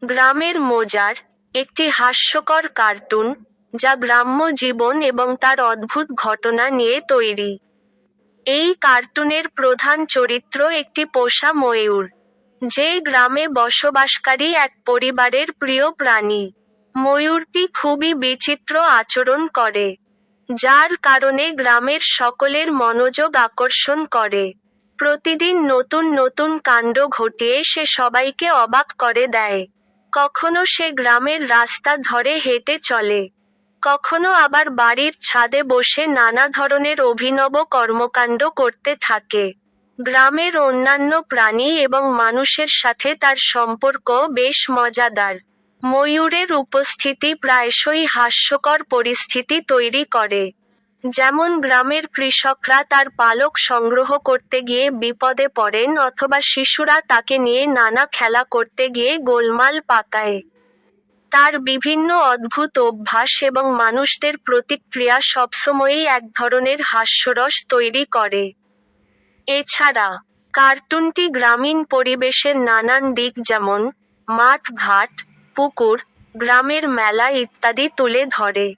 গ্রামের মোজার, একটি হাস্যকর কার্টুন, যা গ্রাম্য জীবন এবং তার অদ্ভুত ঘটনা নিয়ে তৈরি। এই কার্টুনের প্রধান চরিত্র একটি পোষা ময়ূর, যে গ্রামে বসবাসকারী এক পরিবারের প্রিয় প্রাণী। ময়ূরটি খুবই বিচিত্র আচরণ করে, যার কারণে গ্রামের সকলের মনোযোগ আকর্ষণ করে। প্রতিদিন নতুন নতুন কাণ্ড ঘটিয়ে সে সবাইকে অবাক করে দেয়। কখনো সে গ্রামের রাস্তা ধরে হেঁটে চলে, কখনো আবার বাড়ির ছাদে বসে নানা ধরনের অভিনব কর্মকাণ্ড করতে থাকে। গ্রামের অন্যান্য প্রাণী এবং মানুষের সাথে তার সম্পর্ক বেশ মজাদার। ময়ূরের উপস্থিতি প্রায়শই হাস্যকর পরিস্থিতি তৈরি করে। যেমন গ্রামের কৃষকরা তার পালক সংগ্রহ করতে গিয়ে বিপদে পড়েন অথবা শিশুরা তাকে নিয়ে নানা খেলা করতে গিয়ে গোলমাল পাকায়। তার বিভিন্ন অদ্ভুত অভ্যাস এবং মানুষদের প্রতিক্রিয়া সবসময়ই এক ধরনের হাস্যরস তৈরি করে। এছাড়া, কার্টুনটি গ্রামীণ পরিবেশের নানান দিক যেমন মাঠ-ঘাট, পুকুর, গ্রামের মেলা ইত্যাদি তুলে ধরে।